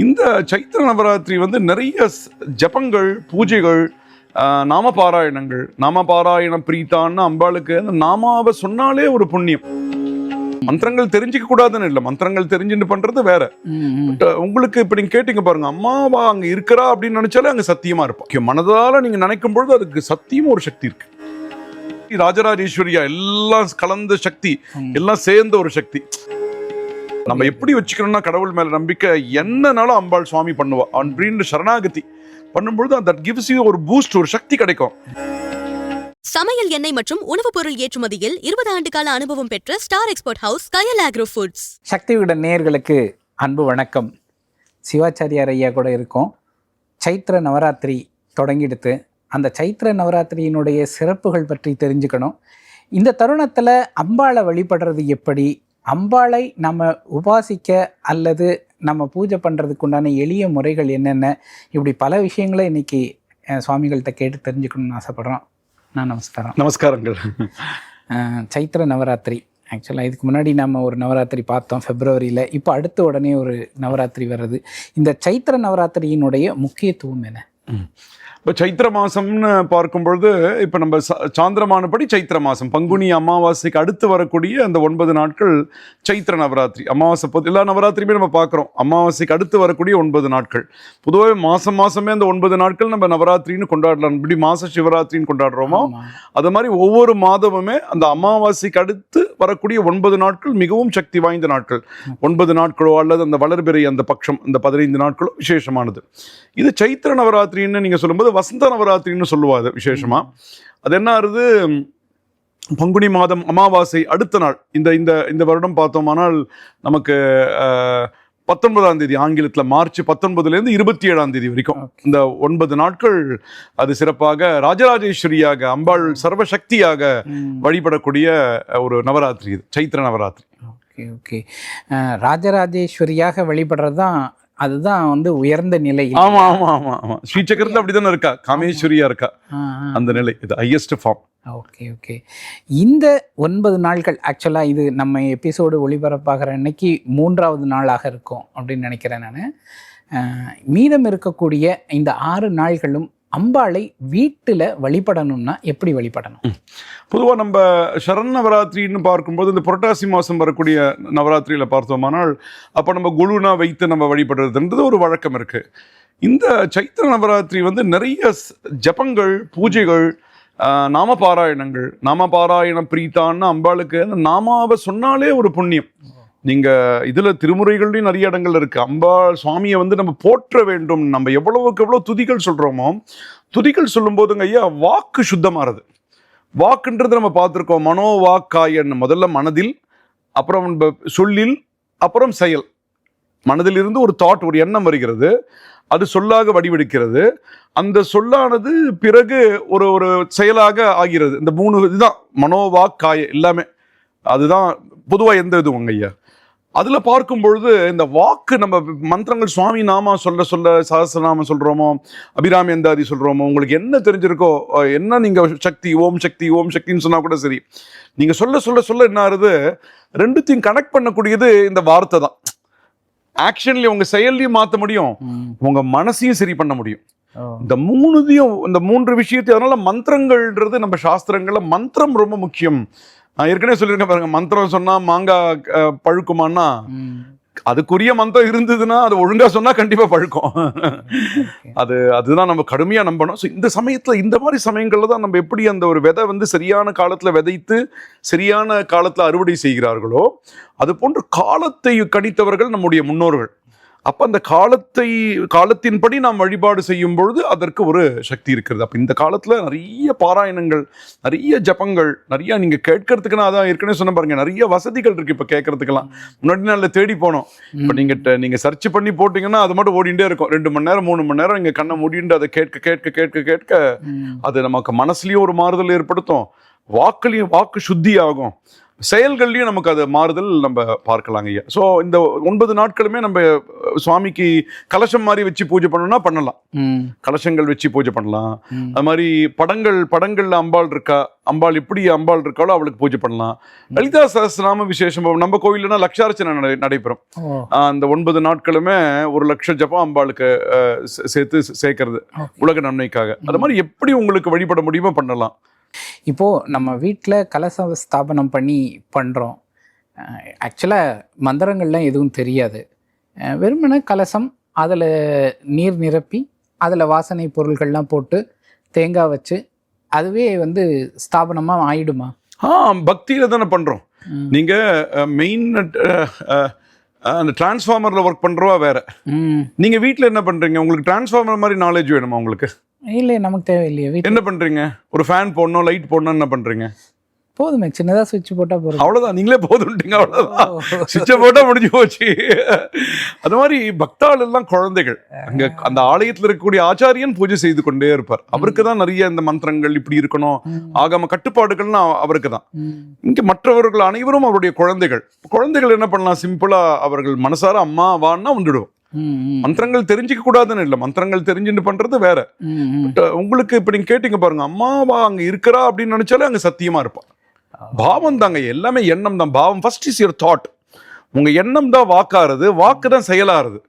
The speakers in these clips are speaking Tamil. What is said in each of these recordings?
இந்த சைத்திர நவராத்திரி வந்து நிறைய ஜபங்கள், பூஜைகள், நாம பாராயணங்கள், நாம பாராயணம் பிரீத்தான்னு அம்பாளுக்கு அந்த நாமாவை சொன்னாலே ஒரு புண்ணியம். மந்திரங்கள் தெரிஞ்சுக்க கூடாதுன்னு இல்லை, மந்திரங்கள் தெரிஞ்சுட்டு பண்றது வேற. உங்களுக்கு இப்ப நீங்க கேட்டீங்க பாருங்க, அம்மாவா அங்க இருக்கிறா அப்படின்னு நினைச்சாலே அங்க சத்தியமா இருப்போம். மனதால நீங்க நினைக்கும் பொழுது அதுக்கு சத்தியமும் ஒரு சக்தி இருக்கு. ராஜராஜேஸ்வரியா எல்லாம் கலந்த சக்தி, எல்லாம் சேர்ந்த ஒரு சக்தி. நம்ம எப்படி வச்சுக்கணும்னா, கடவுள் மேல நம்பிக்கை என்னன்னாலும் அம்பாள் சுவாமி பண்ணுவா அப்படின்னு சரணாகதி பண்ணும்பொழுது that gives you ஒரு பூஸ்ட், ஒரு சக்தி கிடைக்கும். சமையல் எண்ணெய் மற்றும் உணவுப் பொருள் ஏற்றுமதியில் 20 ஆண்டு கால அனுபவம் பெற்ற ஸ்டார் எக்ஸ்போர்ட் ஹவுஸ் கயல் ஆக்ரோ ஃபுட்ஸ். சக்தி விகடன் நேயர்களுக்கு அன்பு வணக்கம். சிவாச்சாரியார் ஐயா கூட இருக்கோம். சைத்திர நவராத்திரி தொடங்கிடுத்து. அந்த சைத்திர நவராத்திரியினுடைய சிறப்புகள் பற்றி தெரிஞ்சுக்கணும். இந்த தருணத்தில் அம்பாளை வழிபடுறது எப்படி, அம்பாளை நம்ம உபாசிக்க அல்லது நம்ம பூஜை பண்ணுறதுக்கு உண்டான எளிய முறைகள் என்னென்ன, இப்படி பல விஷயங்களை இன்னைக்கு சுவாமிகள்கிட்ட கேட்டு தெரிஞ்சுக்கணும்னு ஆசைப்படுறோம். நமஸ்காரம். நமஸ்காரங்கள். சைத்திர நவராத்திரி ஆக்சுவலாக இதுக்கு முன்னாடி நம்ம ஒரு நவராத்திரி பார்த்தோம் ஃபெப்ரவரியில். இப்போ அடுத்த உடனே ஒரு நவராத்திரி வர்றது. இந்த சைத்திர நவராத்திரியினுடைய முக்கியத்துவம் என்ன? இப்போ சைத்திர மாசம்னு பார்க்கும்பொழுது, இப்போ நம்ம சாந்திரமானபடி சைத்திர மாசம் பங்குனி அமாவாசைக்கு அடுத்து வரக்கூடிய அந்த 9 நாட்கள் சைத்திர நவராத்திரி. அமாவாசை எல்லா நவராத்திரியுமே நம்ம பார்க்குறோம். அமாவாசைக்கு அடுத்து வரக்கூடிய 9 நாட்கள். பொதுவாக மாசமே அந்த 9 நாட்கள் நம்ம நவராத்திரின்னு கொண்டாடலாம். இப்படி மாச சிவராத்திரின்னு கொண்டாடுறோமோ அது மாதிரி ஒவ்வொரு மாதமுமே அந்த அமாவாசைக்கு அடுத்து வரக்கூடிய 9 நாட்கள் மிகவும் சக்தி வாய்ந்த நாட்கள். 9 நாட்களோ அல்லது அந்த வளர்பிறை அந்த பட்சம் அந்த 15 நாட்களோ விசேஷமானது. இது சைத்திர நவராத்திரின்னு நீங்க சொல்லும்போது வசந்த நவராத்திரின்னு சொல்லுவாங்க விசேஷமா. அது என்ன ஆகுது, பங்குனி மாதம் அமாவாசை அடுத்த நாள். இந்த வருடம் பார்த்தோமானால் நமக்கு 19ஆம் தேதி, ஆங்கிலத்தில் மார்ச் 19லேருந்து 27ஆம் தேதி வரைக்கும் இந்த 9 நாட்கள் அது சிறப்பாக ராஜராஜேஸ்வரியாக அம்பாள் சர்வசக்தியாக வழிபடக்கூடிய ஒரு நவராத்திரி இது சைத்திர நவராத்திரி. Okay okay. ராஜராஜேஸ்வரியாக வழிபடுறது தான், அதுதான் வந்து உயர்ந்த நிலை. ஆமா ஆமா ஆமா ஆமா. ஸ்ரீசக்கரத்துல அப்படிதானே இருக்கா, காமேஸ்வரியா இருக்கா, அந்த நிலை இது ஹையஸ்ட் ஃபார்ம். Okay okay. இந்த 9 நாட்கள் ஆக்சுவலாக இது நம்ம எபிசோடு ஒளிபரப்பாகிற அன்னைக்கு 3ஆவது நாளாக இருக்கும் அப்படின்னு நினைக்கிறேன் நான். மீதம் இருக்கக்கூடிய இந்த 6 நாள்களும் அம்பாளை வீட்டில் வழிபடணும்னா எப்படி வழிபடணும்? பொதுவாக நம்ம சரண் நவராத்திரின்னு பார்க்கும்போது இந்த புரட்டாசி மாதம் வரக்கூடிய நவராத்திரியில் பார்த்தோமானால் அப்போ நம்ம குழுனா வைத்து நம்ம வழிபடுறதுன்றது ஒரு வழக்கம் இருக்குது. இந்த சைத்திர நவராத்திரி வந்து நிறைய ஜபங்கள், பூஜைகள், நாம பாராயணங்கள், நாம பாராயணம் பிரீத்தான்னு அம்பாளுக்கு அந்த நாமாவை சொன்னாலே ஒரு புண்ணியம். நீங்கள் இதில் திருமுறைகள்லையும் நிறைய இடங்கள் இருக்குது. அம்பாள் சுவாமியை வந்து நம்ம போற்ற வேண்டும். நம்ம எவ்வளவுக்கு எவ்வளோ துதிகள் சொல்கிறோமோ, துதிகள் சொல்லும்போதுங்க ஐயா வாக்கு சுத்தமாகிறது. வாக்குன்றது நம்ம பார்த்துருக்கோம், மனோ வாக்காயன்னு. முதல்ல மனதில், அப்புறம் சொல்லில், அப்புறம் செயல். மனதிலிருந்து ஒரு தாட், ஒரு எண்ணம் வருகிறது, அது சொல்லாக வடிவெடுக்கிறது. அந்த சொல்லானது பிறகு ஒரு செயலாக ஆகிறது. இந்த 3 இதுதான் மனோவாக்காய எல்லாமே. அதுதான் பொதுவாக எந்த இதுவும் ஐயா. அதில் பார்க்கும் பொழுது இந்த வாக்கு, நம்ம மந்திரங்கள் சுவாமி நாமா சொல்ல சஹஸ்ரநாமம் சொல்கிறோமோ, அபிராமி அந்தாதி சொல்கிறோமோ, உங்களுக்கு என்ன தெரிஞ்சிருக்கோ, என்ன நீங்கள் சக்தி ஓம் சக்தின்னு சொன்னால் கூட சரி, நீங்கள் சொல்ல என்ன ஆகுது, ரெண்டுத்தையும் கனெக்ட் பண்ணக்கூடியது இந்த வார்த்தை தான். ஆக்ஷன்லேயும் உங்கள் செயல்லையும் மாற்ற முடியும், உங்கள் மனசையும் சரி பண்ண முடியும். இந்த 3 விஷயத்தையும். அதனால மந்திரங்கள்ன்றது நம்ம சாஸ்திரங்கள்ல மந்திரம் ரொம்ப முக்கியம். நான் ஏற்கனவே சொல்லியிருக்கேன் பாருங்க, மந்திரம் சொன்னா மாங்காய் பழுக்குமான்னா, அதுக்குரிய மந்திரம் இருந்ததுன்னா அது ஒழுங்கா சொன்னா கண்டிப்பா பழுக்கும். அதுதான் நம்ம கடுமையா நம்பணும். ஸோ இந்த சமயத்துல, இந்த மாதிரி சமயங்கள்ல தான் நம்ம எப்படி அந்த ஒரு விதை வந்து சரியான காலத்துல விதைத்து சரியான காலத்துல அறுவடை செய்கிறார்களோ, அது போன்று காலத்தை கணித்தவர்கள் நம்முடைய முன்னோர்கள். அப்போ அந்த காலத்தின்படி நாம் வழிபாடு செய்யும் பொழுது அதற்கு ஒரு சக்தி இருக்கிறது. அப்போ இந்த காலத்தில் நிறைய பாராயணங்கள், நிறைய ஜபங்கள், நிறைய நீங்கள் கேட்கறதுக்குன்னா, அதான் ஏற்கனவே சொன்ன பாருங்க, நிறைய வசதிகள் இருக்குது இப்போ கேட்கறதுக்கெல்லாம். முன்னாடி நாளில் தேடி போனோம். இப்போ நீங்கள் சர்ச் பண்ணி போட்டிங்கன்னா அது மட்டும் ஓடிண்டே இருக்கும். 2 மணி நேரம் 3 மணி நேரம் நீங்கள் கண்ணை மூடிண்டு அதை கேட்க அது நமக்கு மனசுலேயும் ஒரு மாறுதல் ஏற்படுத்தும். வாக்குலையும் வாக்கு சுத்தி ஆகும், செயல்கள்லையும் நமக்கு அது மாறுதல் நம்ம பார்க்கலாங்க ஐயா. ஸோ இந்த 9 நாட்களுமே நம்ம சுவாமிக்கு கலசம் மாதிரி வச்சு பூஜை பண்ணணும்னா பண்ணலாம், கலசங்கள் வச்சு பூஜை பண்ணலாம். அது மாதிரி படங்கள்ல அம்பாள் இருக்கா, அம்பாள் எப்படி அம்பாள் இருக்காளோ அவளுக்கு பூஜை பண்ணலாம். லலிதா சஹஸ்ரநாம விசேஷம் நம்ம கோவில்னா லட்சார்ச்சனை நடைபெறும். அந்த 9 நாட்களுமே 1 லட்சம் ஜபம் அம்பாளுக்கு சேர்க்கறது உலக நன்மைக்காக. அது மாதிரி எப்படி உங்களுக்கு வழிபட முடியுமோ பண்ணலாம். இப்போது நம்ம வீட்டில் கலச ஸ்தாபனம் பண்ணி பண்ணுறோம். ஆக்சுவலாக மந்திரங்கள்லாம் எதுவும் தெரியாது, வெறுமனே கலசம், அதில் நீர் நிரப்பி அதில் வாசனை பொருள்கள்லாம் போட்டு தேங்காய் வச்சு அதுவே வந்து ஸ்தாபனமாக ஆயிடுமா? பக்தியில தானே பண்ணுறோம். நீங்கள் மெயின் அந்த டிரான்ஸ்ஃபார்மரில் ஒர்க் பண்ணுறவா வேற, நீங்கள் வீட்டில் என்ன பண்ணுறீங்க? உங்களுக்கு டிரான்ஸ்ஃபார்மர் மாதிரி நாலேஜ் வேணுமா உங்களுக்கு? இல்லை, நமக்கு தேவையில்லையே. என்ன பண்றீங்க? ஒரு ஃபேன் போடணும், லைட் போடணும், என்ன பண்றீங்க? போதுமே, சின்னதாக சுவிட்ச் போட்டால் போதும். அவ்வளோதான், நீங்களே போதும்ட்டீங்க, அவ்வளோதான். சுவிட்சை போட்டால் முடிஞ்சு போச்சு. அது மாதிரி பக்தாள் எல்லாம் குழந்தைகள். அங்கே அந்த ஆலயத்தில் இருக்கக்கூடிய ஆச்சாரியன் பூஜை செய்து கொண்டே இருப்பார். அவருக்கு தான் நிறைய இந்த மந்திரங்கள் இப்படி இருக்கணும், ஆகம கட்டுப்பாடுகள்லாம் அவருக்கு தான். இங்கே மற்றவர்கள் அனைவரும் அவருடைய குழந்தைகள். குழந்தைகள் என்ன பண்ணலாம்? சிம்பிளா அவர்கள் மனசார அம்மா வான்னா வந்துடுவோம். மந்திரங்கள் தெரிஞ்சிக்க கூடாதுன்னு இல்லை, மந்திரங்கள் தெரிஞ்சுட்டு பண்றது வேற. உங்களுக்கு இப்ப நீங்க கேட்டீங்க பாருங்க, அம்மாவா அங்க இருக்கிறா அப்படின்னு நினைச்சாலே அங்க சத்தியமா இருப்பா. பாவம் தாங்க, எல்லாமே எண்ணம் தான். பாவம் ஃபர்ஸ்ட் இஸ் யுவர் தாட். உங்க எண்ணம் தான் வாக்காருது, வாக்கு தான் செயலாருது.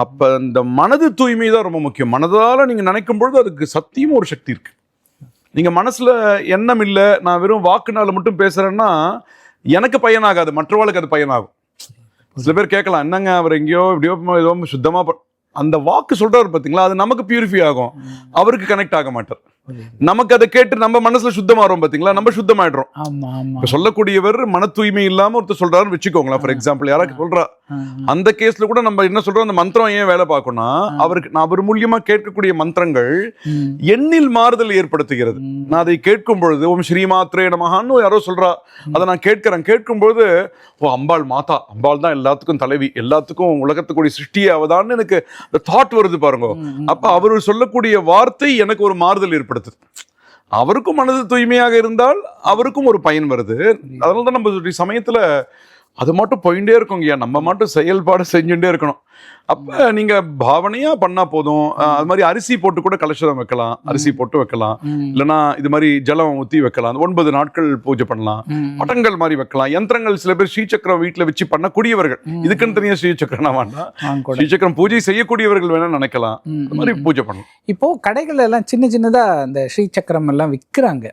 அப்ப இந்த மனது தூய்மை தான் ரொம்ப முக்கியம். மனதால நீங்க நினைக்கும் பொழுது அதுக்கு சத்தியமும் ஒரு சக்தி இருக்கு. நீங்க மனசுல எண்ணம் இல்லை, நான் வெறும் வாக்குனால மட்டும் பேசுறேன்னா எனக்கு பயனாகாது, மற்றவர்களுக்கு அது பயனாகும். சில பேர் கேட்கலாம், என்னங்க அவர் எங்கேயோ இப்படியோ ஏதோ சுத்தமா அந்த வாக்கு சொல்றாரு பார்த்தீங்களா, அது நமக்கு பியூரிஃபை ஆகும், அவருக்கு கனெக்ட் ஆக மாட்டார். நமக்கு அதை கேட்டு நம்ம மனசுல சுத்தமாறோம் பார்த்தீங்களா, நம்ம சுத்தமாயிடுறோம். சொல்லக்கூடியவர் மன தூய்மை இல்லாம ஒருத்தர் சொல்றாருன்னு வச்சுக்கோங்களேன். ஃபார் எக்ஸாம்பிள் யாராவது சொல்றா, அந்த கேஸ்ல கூட நம்ம என்ன சொல்றோம், அந்த மந்திரம் ஏன் வேலை பார்க்கணும்னா அவருக்கு அவர் மூலியமா கேட்கக்கூடிய மந்திரங்கள் எண்ணில் மாறுதல் ஏற்படுத்துகிறது. நான் அதை கேட்கும் பொழுது ஓம் ஸ்ரீமாத்ரே நமஹான்னு யாரோ சொல்றா, அதை நான் கேட்கும் பொழுது ஓ அம்பாள் மாதா, அம்பாள் தான் எல்லாத்துக்கும் தலைவி, எல்லாத்துக்கும் உலகத்துக்குரிய சிருஷ்டியே அவதான்னு எனக்கு தாட் வருது பாருங்க. அப்ப அவர் சொல்லக்கூடிய வார்த்தை எனக்கு ஒரு மாறுதல் ஏற்படுத்துது. அவருக்கும் மனது தூய்மையாக இருந்தால் அவருக்கும் ஒரு பயன் வருது. அதனாலதான் நம்ம சமயத்துல அது மட்டும் போயிட்டே இருக்கோங்கய்யா, நம்ம மட்டும் செயல்பாடு செஞ்சுட்டே இருக்கணும். அப்ப நீங்க பாவனையா பண்ணா போதும். அது மாதிரி அரிசி போட்டு கூட கலசம் வைக்கலாம், அரிசி போட்டு வைக்கலாம், இல்லைன்னா இது மாதிரி ஜலம் ஊத்தி வைக்கலாம். 9 நாட்கள் பூஜை பண்ணலாம். பட்டங்கள் மாதிரி வைக்கலாம். யந்திரங்கள் சில பேர் ஸ்ரீசக்கரம் வீட்டுல வச்சு பண்ணக்கூடியவர்கள், இதுக்குன்னு தனியா ஸ்ரீசக்கரம் வேண்டாம், ஸ்ரீசக்கரம் பூஜை செய்யக்கூடியவர்கள் வேணா நினைக்கலாம், அது மாதிரி பூஜை பண்ணலாம். இப்போ கடைகள் எல்லாம் சின்னதா இந்த ஸ்ரீசக்கரம் எல்லாம் விற்கிறாங்க,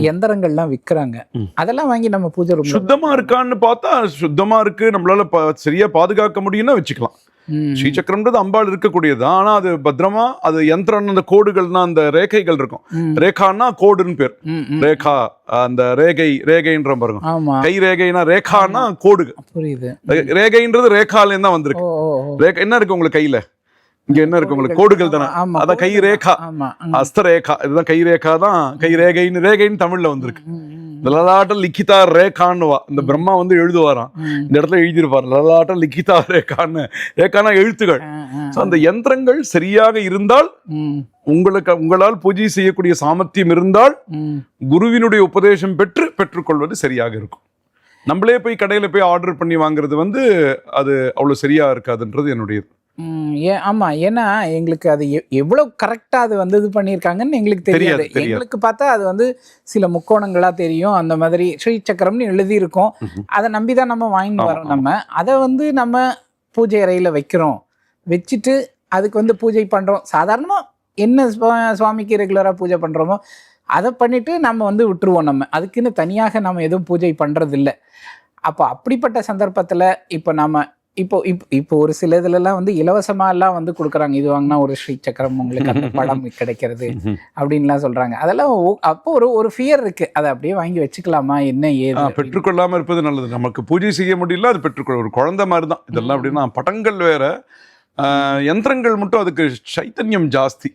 யந்திரங்கள்லாம் விற்கிறாங்க, அதெல்லாம் வாங்கி நம்ம பூஜை ரூம் சுத்தமா இருக்கான்னு பார்த்தா சுத்தமா இருக்கு, நம்மளால சரியா பாதுகாக்க முடியும்னா வச்சுக்கலாம். ஸ்ரீசக்கரம்ன்றது அம்பாள் இருக்கக்கூடியது, ஆனா அது பத்திரமா, அது யந்திரம், அந்த கோடுகள்னா அந்த ரேகைகள் இருக்கும், ரேகான்னா கோடுன்னு பேர், ரேகா அந்த ரேகைன்ற பாருங்க, கை ரேகைனா ரேகான்னா கோடு, புரியுது. ரேகைன்றது ரேகால தான் வந்திருக்கு. ரேகா என்ன இருக்கு உங்களுக்கு கையில? இங்க என்ன இருக்கு உங்களுக்கு? கோடுகள் தானே, அதான் கை ரேகா, அஸ்த ரேகா, இதுதான் கை ரேகா தான். கை ரேகைன்னு தமிழ்ல வந்திருக்கு. லலாட்ட லிக்கிதா ரேகான்னுவா, இந்த பிரம்மா வந்து எழுதுவாராம், இந்த இடத்துல எழுதியிருப்பார் லலாட்ட லிக்கிதா ரேகான்னு. ரேகானா எழுத்துகள். அந்த யந்திரங்கள் சரியாக இருந்தால், உங்களால் பூஜை செய்யக்கூடிய சாமர்த்தியம் இருந்தால், குருவினுடைய உபதேசம் பெற்றுக்கொள்வது சரியாக இருக்கும். நம்மளே போய் கடையில போய் ஆர்டர் பண்ணி வாங்குறது வந்து அது அவ்வளவு சரியா இருக்காதுன்றது என்னுடைய. ஆமாம், ஏன்னா எங்களுக்கு அது எவ்வளோ கரெக்டாக அது வந்து இது பண்ணியிருக்காங்கன்னு எங்களுக்கு தெரியாது. எங்களுக்கு பார்த்தா அது வந்து சில முக்கோணங்களாக தெரியும், அந்த மாதிரி ஸ்ரீசக்கரம்னு எழுதியிருக்கோம், அதை நம்பி தான் நம்ம வாங்கிட்டு வரோம். நம்ம அதை வந்து நம்ம பூஜை அறையில் வைக்கிறோம், வச்சுட்டு அதுக்கு வந்து பூஜை பண்ணுறோம். சாதாரணமாக என்ன சுவாமிக்கு ரெகுலராக பூஜை பண்ணுறோமோ அதை பண்ணிவிட்டு நம்ம வந்து விட்டுருவோம். நம்ம அதுக்குன்னு தனியாக நம்ம எதுவும் பூஜை பண்ணுறதில்ல. அப்போ அப்படிப்பட்ட சந்தர்ப்பத்தில் இப்போ நம்ம இப்போ ஒரு சில இதுலலாம் வந்து இலவசமாலாம் வந்து கொடுக்குறாங்க, இது வாங்கினா ஒரு ஸ்ரீசக்கரம் உங்களுக்கு அந்த படம் கிடைக்கிறது அப்படின்லாம் சொல்றாங்க. அதெல்லாம் அப்போ ஒரு ஃபியர் இருக்கு, அதை அப்படியே வாங்கி வச்சுக்கலாமா என்ன ஏது? பெற்றுக்கொள்ளாம இருப்பது நல்லது. நமக்கு பூஜை செய்ய முடியல, அது பெற்றுக்கொள்ள ஒரு குழந்தை மாதிரி தான் இதெல்லாம். அப்படின்னா படங்கள் வேற, யந்திரங்கள் மட்டும் அதுக்கு சைத்தன்யம் ஜாஸ்தி.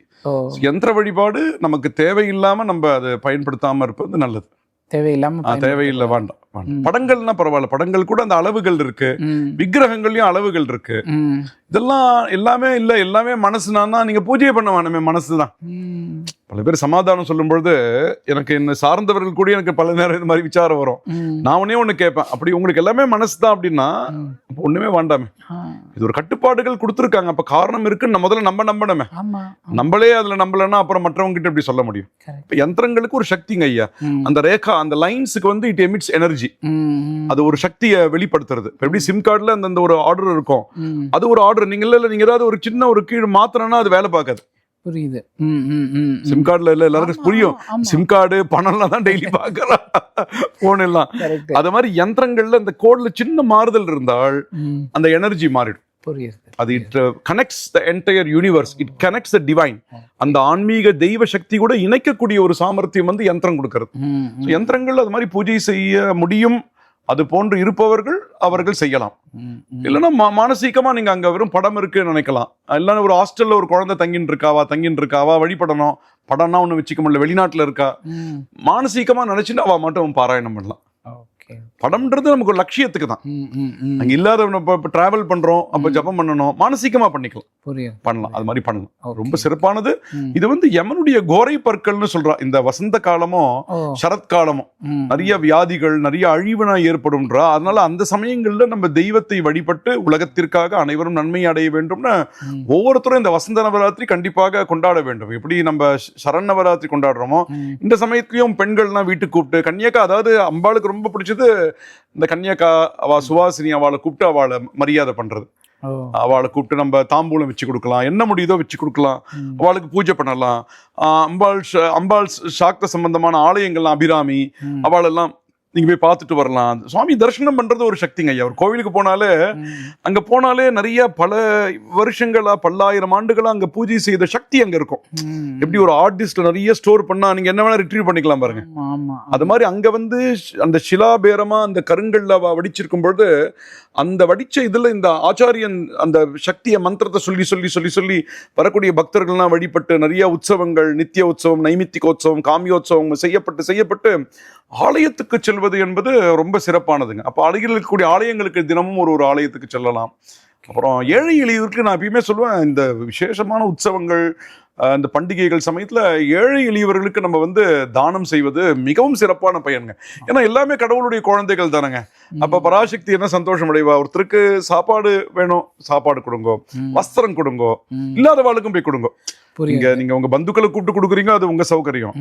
யந்திர வழிபாடு நமக்கு தேவையில்லாம நம்ம அதை பயன்படுத்தாம இருப்பது நல்லது. தேவையில்லாம தேவையில்லை, வேண்டாம் படங்கள்னா பரவாயில்ல, படங்கள் கூட அந்த அளவுகள் இருக்கு, விக்கிரகங்கள்லயும் அளவுகள் இருக்கு. இதெல்லாம் எல்லாமே இல்ல, எல்லாமே மனசுனா நீங்க பூஜையை பண்ண வேணுமே, மனசுதான். பல பேர் சமாதானம் சொல்லும் பொழுது எனக்கு என்ன சார்ந்தவர்கள் கூட எனக்கு பல நேரம் இந்த மாதிரி விசாரம் வரும். நான் ஒண்ணு கேட்பேன், அப்படி உங்களுக்கு எல்லாமே மனசுதான் அப்படின்னா ஒண்ணுமே வேண்டாமே. இது ஒரு கட்டுப்பாடுகள் கொடுத்துருக்காங்க, அப்ப காரணம் இருக்குன்னு முதல்ல நம்ம நம்பணுமே. நம்மளே அதுல நம்பலன்னா அப்புறம் மற்றவங்க கிட்ட எப்படி சொல்ல முடியும்? இப்ப யந்திரங்களுக்கு ஒரு சக்திங்க ஐயா, அந்த ரேகா, அந்த லைன்ஸுக்கு வந்து இட் எமிட்ஸ் எனர்ஜி. அது ஒரு சக்தியை வெளிப்படுத்துறது. இப்ப எப்படி சிம் கார்டுல அந்த ஒரு ஆர்டர் இருக்கும், அது ஒரு ஆர்டர். நீங்க ஏதாவது ஒரு சின்ன ஒரு கீழ் மாத்திரம்னா அது வேலை பார்க்காது. புரியுது. சிம் கார்டுல இல்ல, எல்லாருக்கும் புரியும். சிம் கார்டு பணம்லாம் தான் டெய்லி பாக்குறா, போன் எல்லாம். அது மாதிரி யந்திரங்கள்ல இந்த கோட்ல சின்ன மாறுதல் இருந்தால் அந்த எனர்ஜி மாறிடும். அது it connects the entire universe, it connects the divine. அந்த ஆன்மீக தெய்வ சக்தி கூட இணைக்கக்கூடிய ஒரு சாமர்த்தியம் வந்து யந்திரம் கொடுக்கிறது. யந்திரங்கள் அது மாதிரி பூஜை செய்ய முடியும். அது போன்று இருப்பவர்கள் அவர்கள் செய்யலாம். இல்லைன்னா மானசீகமா நீங்க அங்க வெறும் படம் இருக்குன்னு நினைக்கலாம். இல்லைன்னா ஒரு ஹாஸ்டல்ல ஒரு குழந்தை தங்கின்னு இருக்காவா வழிபடணும், படம்னா ஒண்ணு வச்சுக்க முடியல, வெளிநாட்டுல இருக்கா, மானசீகமா நினைச்சுட்டு அவ மட்டும் பாராயணம் பண்ணலாம். படம்ன்றது நமக்கு ஒரு லட்சியத்துக்கு தான். அங்க இல்லாத டிராவல் பண்றோம், அப்ப ஜபம் பண்ணணும், மானசீகமா பண்ணிக்கலாம், பண்ணலாம். அது மாதிரி பண்ணலாம், ரொம்ப சிறப்பானது. இது வந்து யமனுடைய கோரை பற்கள்னு சொல்றா. இந்த வசந்த காலமும் சரத்காலமும் நிறைய வியாதிகள், நிறைய அழிவுனா ஏற்படும்ன்றா. அதனால அந்த சமயங்கள்ல நம்ம தெய்வத்தை வழிபட்டு உலகத்திற்காக அனைவரும் நன்மை அடைய வேண்டும்னு ஒவ்வொருத்தரும் இந்த வசந்த நவராத்திரி கண்டிப்பாக கொண்டாட வேண்டும். எப்படி நம்ம சரண் நவராத்திரி கொண்டாடுறோமோ, இந்த சமயத்திலயும் பெண்கள்லாம் வீட்டுக்கு கூப்பிட்டு கன்னியக்கா, அதாவது அம்பாளுக்கு ரொம்ப பிடிச்சது இந்த கன்னியக்கா, அவ சுவாசினி, அவளை கூப்பிட்டு அவளை மரியாதை பண்றது. அவளை கூப்பிட்டு நம்ம தாம்பூலம் வச்சு கொடுக்கலாம், என்ன முடியுதோ வச்சு கொடுக்கலாம், அவளுக்கு பூஜை பண்ணலாம். அம்பாள் சாக்த சம்பந்தமான ஆலயங்கள்லாம், அபிராமி, அவளெல்லாம் நீங்க போய் பார்த்துட்டு வரலாம். சுவாமி தரிசனம் பண்றது ஒரு சக்திங்க ஐயா. ஒரு கோவிலுக்கு போனாலே, அங்க போனாலே நிறைய பல வருஷங்களா, பல்லாயிரம் ஆண்டுகளா அங்க பூஜை செய்த சக்தி அங்க இருக்கும். எப்படி ஒரு ஆர்டிஸ்ட் நிறைய ஸ்டோர் பண்ணா நீங்க என்ன வேணா ரிட்ரீவ் பண்ணிக்கலாம் பாருங்க. அது மாதிரி அங்க வந்து அந்த சிலாபேரமா அந்த கருங்கல்ல வடிச்சிருக்கும் பொழுது, அந்த வடிச்ச இதுல இந்த ஆச்சாரியன் அந்த சக்திய மந்திரத்தை சொல்லி சொல்லி சொல்லி சொல்லி வரக்கூடிய பக்தர்கள்லாம் வழிபட்டு நிறைய உற்சவங்கள், நித்திய உற்சவம், நைமித்திகோத்சவம், காமியோத்சவம் செய்யப்பட்டு ஆலயத்துக்கு செல்வது என்பது ரொம்ப சிறப்பானதுங்க. அப்போ அருகில் இருக்கக்கூடிய ஆலயங்களுக்கு தினமும் ஒரு ஆலயத்துக்கு செல்லலாம். அப்புறம் ஏழை எளியவருக்கு நான் எப்பயுமே சொல்லுவேன், இந்த விசேஷமான உற்சவங்கள், இந்த பண்டிகைகள் சமயத்துல ஏழை எளியவர்களுக்கு நம்ம வந்து தானம் செய்வது மிகவும் சிறப்பான பயனுங்க. ஏன்னா எல்லாமே கடவுளுடைய குழந்தைகள் தானங்க. அப்ப பராசக்தி என்ன சந்தோஷம் அடைவா, ஒருத்தருக்கு சாப்பாடு வேணும், சாப்பாடு கொடுங்கோ, வஸ்திரம் கொடுங்கோ, இல்லாதவாளுக்கும் போய் கொடுங்கோ. நீங்க உங்க பந்துக்களை கூப்பிட்டு கொடுக்குறீங்க, அது உங்க சௌகரியம்.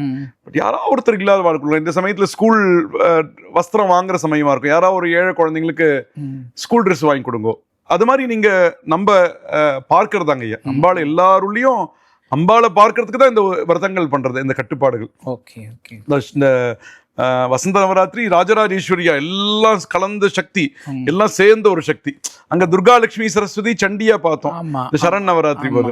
பட் யாராவது ஒருத்தர் இல்லாத வாழ்க்கை, இந்த சமயத்துல ஸ்கூல் வஸ்திரம் வாங்குற சமயமா இருக்கும், யாராவது ஒரு ஏழை குழந்தைங்களுக்கு ஸ்கூல் ட்ரெஸ் வாங்கி கொடுங்கோ. அது மாதிரி நீங்க நம்ம பார்க்கறதாங்க ஐயா. அம்பாளை எல்லாருள்ளயும், அம்பாளை பார்க்கறதுக்கு தான் இந்த விரதங்கள் பண்றது, இந்த கட்டுப்பாடுகள். இந்த வசந்த நவராத்திரி, ராஜராஜேஸ்வரியா, எல்லாம் கலந்த சக்தி, எல்லாம் சேர்ந்த ஒரு சக்தி. அங்க துர்கா லட்சுமி சரஸ்வதி சண்டியா பார்த்தோம் இந்த சரண் நவராத்திரி போது.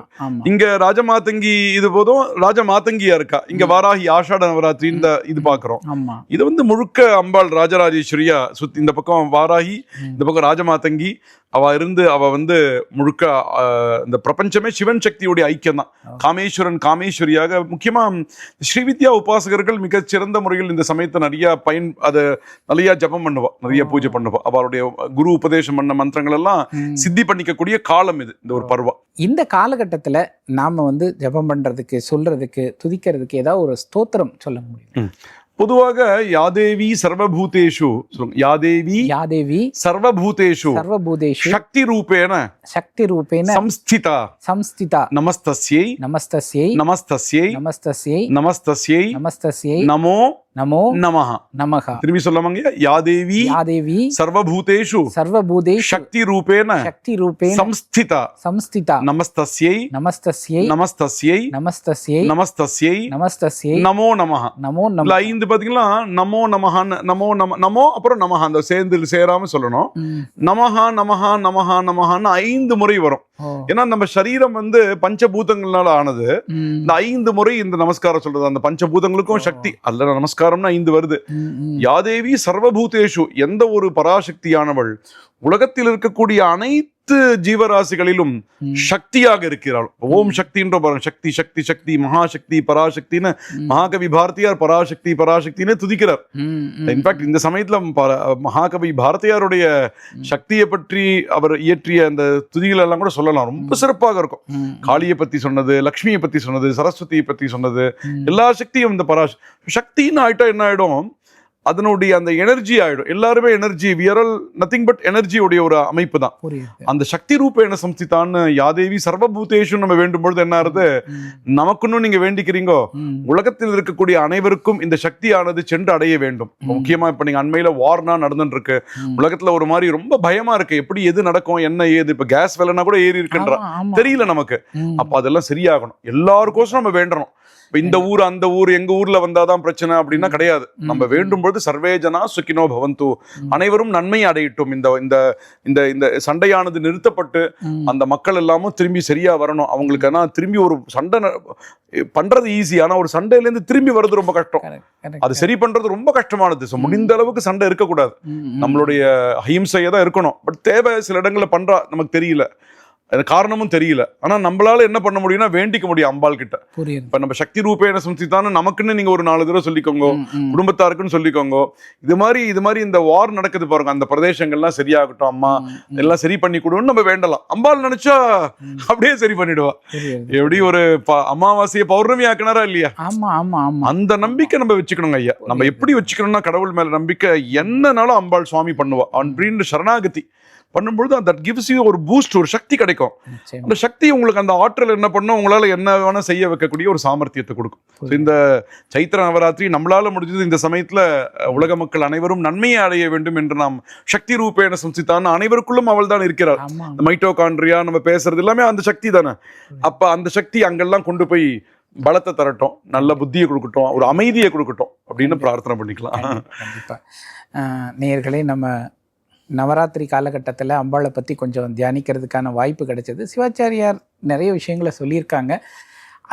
இங்க ராஜமாதங்கி இது போதும் ராஜமாதங்கியா இருக்கா. இங்க வாராகி ஆஷாட நவராத்திரி இந்த இது பாக்குறோம். இது வந்து முழுக்க அம்பாள் ராஜராஜேஸ்வரியா சுத்தி, இந்த பக்கம் வாராகி, இந்த பக்கம் ராஜமாதங்கி. அவ வந்து முழுக்க இந்த பிரபஞ்சமே சிவன் சக்தியுடைய ஐக்கியம் தான். காமேஸ்வரன் காமேஸ்வரியாக, முக்கியமா ஸ்ரீவித்யா உபாசகர்கள் மிகச் சிறந்த முறையில் இந்த சமயத்தை நிறைய அதை நிறைய ஜபம் பண்ணுவா, நிறைய பூஜை பண்ணுவா. அவருடைய குரு உபதேசம் பண்ண மந்திரங்கள் எல்லாம் சித்தி பண்ணிக்கக்கூடிய காலம் இது, இந்த ஒரு பருவம். இந்த காலகட்டத்துல நாம வந்து ஜபம் பண்றதுக்கு, சொல்றதுக்கு, துதிக்கிறதுக்கு ஏதாவது ஒரு ஸ்தோத்திரம் சொல்ல முடியும்? பொதுவாக யாதேவி சர்வபூதேஷு, யாதேவி சர்வபூதேஷு சக்தி ரூபேன சம்ஸ்திதா நமஸ்தஸ்யை நமோ நமஹ. திரும்பி சொல்லமாங்க, யாதேவி சர்வபூதேஷு சக்தி ரூபேன சம்ஸ்திதா நமஸ்தஸ்யை நமோ நமஹ. ஐந்து பாத்தீங்களா, நமோ நமஹான்னு, நமோ அப்புறம் நமஹா, அந்த சேர்ந்து சேராம சொல்லணும். நமஹா நமஹா நமஹா நமஹான்னு 5 முறை வரும். ஏன்னா நம்ம சரீரம் வந்து பஞ்சபூதங்களால ஆனது. இந்த 5 முறை இந்த நமஸ்காரம் சொல்றது, அந்த பஞ்சபூதங்களுக்கும் சக்தி அல்ல, நமஸ்காரம்னா 5 வருது. யாதேவி சர்வபூதேஷு, எந்த ஒரு பராசக்தியானவள் உலகத்தில் இருக்கக்கூடிய அனைத்து ஜீவராசிகளிலும் சக்தியாக இருக்கிறாள். ஓம் சக்தின்ற பாருங்க, சக்தி சக்தி சக்தி மகாசக்தி பராசக்தின்னு மகாகவி பாரதியார் பராசக்தி பராசக்தின்னு துதிக்கிறார். இன்ஃபேக்ட் இந்த சமயத்துல மகாகவி பாரதியாருடைய சக்தியை பற்றி அவர் இயற்றிய அந்த துதிகள் எல்லாம் கூட சொல்லலாம், ரொம்ப சிறப்பாக இருக்கும். காளியை பத்தி சொன்னது, லக்ஷ்மியை பத்தி சொன்னது, சரஸ்வதியை பத்தி சொன்னது, எல்லா சக்தியும் இந்த சக்தின்னு ஆயிட்டா என்ன ஆயிடும், அதனுடைய அந்த எனர்ஜி ஆயிடும். எல்லாருமே எனர்ஜி, வியரல் நத்திங் பட் எனர்ஜி உடைய ஒரு அமைப்பு தான். அந்த சக்தி ரூபேண சம்ஸ்திதான்னு யாதேவி சர்வபூதேஷு நம்ம வேண்டும் பொழுது என்ன ஆறுது, நமக்குன்னு நீங்க வேண்டிக்கிறீங்கோ, உலகத்தில் இருக்கக்கூடிய அனைவருக்கும் இந்த சக்தியானது சென்று அடைய வேண்டும். முக்கியமா இப்ப நீங்க அண்மையில வார்னா நடந்துட்டு இருக்கு, உலகத்துல ஒரு மாதிரி ரொம்ப பயமா இருக்கு, எப்படி எது நடக்கும் என்ன ஏது, இப்ப கேஸ் விலைனா கூட ஏறி இருக்குன்ற தெரியல நமக்கு. அப்ப அதெல்லாம் சரியாகணும், எல்லாருக்கோசம் நம்ம வேண்டணும். இந்த ஊர் அந்த ஊர் எங்க ஊர்ல வந்தாதான் பிரச்சனை அப்படின்னா கிடையாது. நம்ம வேண்டும் பொழுது சர்வே ஜனா சுகினோ பவந்து, அனைவரும் நன்மை அடையட்டும், இந்த இந்த இந்த இந்த சண்டையானது நிறுத்தப்பட்டு அந்த மக்கள் எல்லாமும் திரும்பி சரியா வரணும். அவங்களுக்கு ஆனா திரும்பி ஒரு சண்டை பண்றது ஈஸி, ஆனா ஒரு சண்டையில இருந்து திரும்பி வர்றது ரொம்ப கஷ்டம். அது சரி பண்றது ரொம்ப கஷ்டமானது. முடிந்த அளவுக்கு சண்டை இருக்கக்கூடாது, நம்மளுடைய அஹிம்சையை தான் இருக்கணும். பட் தேவை சில இடங்கள்ல பண்றா நமக்கு தெரியல, காரணமும் தெரியல. ஆனா நம்மளால என்ன பண்ண முடியும்னா வேண்டிக்க முடியும் அம்பாள் கிட்ட. இப்ப நம்ம சக்தி ரூபேண சம்ஸ்திதான்னு நமக்குன்னு நீங்க ஒரு 4 தடவை சொல்லிக்கோங்க, குடும்பத்தாருக்குன்னு சொல்லிக்கோங்க. இது மாதிரி இந்த வார் நடக்குது பாருங்க, அந்த பிரதேசங்கள்லாம் சரியாகட்டும் அம்மா, எல்லாம் சரி பண்ணி கொடுன்னு நம்ம வேண்டலாம். அம்பாள் நினைச்சா அப்படியே சரி பண்ணிடுவா. எப்படி ஒரு அமாவாசையை பௌர்ணமி ஆக்கினாரா இல்லையா, அந்த நம்பிக்கை நம்ம வச்சுக்கணுங்க ஐயா. நம்ம எப்படி வச்சுக்கணும்னா கடவுள் மேல நம்பிக்கை, என்னன்னாலும் அம்பாள் சுவாமி பண்ணுவா அப்படின்னு சரணாகதி பண்ணும்பொழுது தட் கிவ்ஸ் யூ ஒரு பூஸ்ட், ஒரு சக்தி கிடைக்கும். அந்த சக்தி உங்களுக்கு அந்த ஆற்றல் என்ன பண்ணும், உங்களால என்ன வேணா செய்ய வைக்கக்கூடிய ஒரு சாமர்த்தியத்தை கொடுக்கும். இந்த சைத்திர நவராத்திரி நம்மளால முடிஞ்சது இந்த சமயத்துல உலக மக்கள் அனைவரும் நன்மையை அடைய வேண்டும் என்று நாம் சக்தி ரூபேண சம்ஸ்திதான், அனைவருக்குள்ளும் அவள் தான் இருக்கிறார். மைட்டோகாண்ட்ரியா நம்ம பேசுறது எல்லாமே அந்த சக்தி தானே. அப்ப அந்த சக்தி அங்கெல்லாம் கொண்டு போய் பலத்தை தரட்டும், நல்ல புத்தியை கொடுக்கட்டும், ஒரு அமைதியை கொடுக்கட்டும் அப்படின்னு பிரார்த்தனை பண்ணிக்கலாம். நேயர்களே, நம்ம நவராத்திரி காலகட்டத்தில் அம்பாளை பற்றி கொஞ்சம் தியானிக்கிறதுக்கான வாய்ப்பு கிடைச்சது. சிவாச்சாரியார் நிறைய விஷயங்களை சொல்லியிருக்காங்க,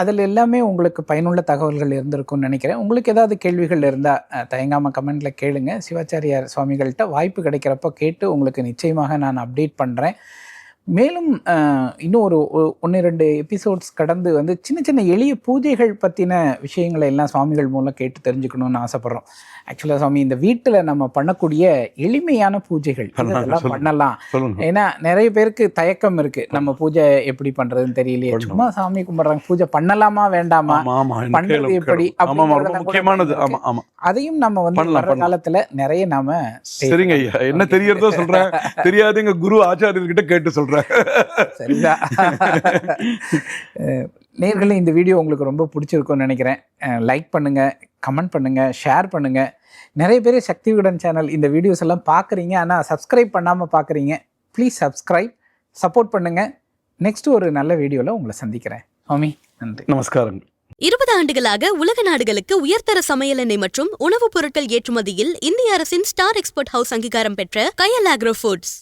அதில் எல்லாமே உங்களுக்கு பயனுள்ள தகவல்கள் இருந்திருக்கும்னு நினைக்கிறேன். உங்களுக்கு ஏதாவது கேள்விகள் இருந்தால் தயங்காமல் கமெண்டில் கேளுங்க. சிவாச்சாரியார் சுவாமிகள்கிட்ட வாய்ப்பு கிடைக்கிறப்போ கேட்டு உங்களுக்கு நிச்சயமாக நான் அப்டேட் பண்ணுறேன். மேலும் இன்னும் ஒரு 1-2 எபிசோட்ஸ் கடந்து வந்து சின்ன சின்ன எளிய பூஜைகள் பற்றின விஷயங்களை எல்லாம் சுவாமிகள் மூலம் கேட்டு தெரிஞ்சுக்கணும்னு ஆசைப்பட்றோம். ஆக்சுவலாக சுவாமி, இந்த வீட்டில் நம்ம பண்ணக்கூடிய எளிமையான பூஜைகள் இதெல்லாம் பண்ணலாம். ஏன்னா நிறைய பேருக்கு தயக்கம் இருக்கு, நம்ம பூஜை எப்படி பண்றதுன்னு தெரியலையே, சும்மா சாமி கும்பிட்றாங்க, பூஜை பண்ணலாமா வேண்டாமா, பண்றது எப்படி, அதையும் நம்ம வந்து வர காலத்துல நிறைய நாம சரிங்க ஐயா, என்ன தெரியறதோ சொல்றேன், தெரியாதுங்க குரு ஆச்சாரியர்கிட்ட கேட்டு சொல்றேன். சரிதா. நேயர்களே, இந்த வீடியோ உங்களுக்கு ரொம்ப பிடிச்சிருக்கும்னு நினைக்கிறேன். லைக் பண்ணுங்க, கமெண்ட் பண்ணுங்க, ஷேர் பண்ணுங்க. நிறைய பேர் சக்தி விகடன் சேனல் இந்த வீடியோஸ் எல்லாம் பார்க்குறீங்க, ஆனால் சப்ஸ்கிரைப் பண்ணாமல் பார்க்குறீங்க. ப்ளீஸ் சப்ஸ்கிரைப், சப்போர்ட் பண்ணுங்க. நெக்ஸ்ட் ஒரு நல்ல வீடியோவில் உங்களை சந்திக்கிறேன். சுவாமி நன்றி, நமஸ்காரம். 20 ஆண்டுகளாக உலக நாடுகளுக்கு உயர்தர சமையல் எண்ணெய் மற்றும் உணவுப் பொருட்கள் ஏற்றுமதியில் இந்திய அரசின் ஸ்டார் எக்ஸ்போர்ட் ஹவுஸ் அங்கீகாரம் பெற்ற கயல் ஆக்ரோ ஃபுட்ஸ்.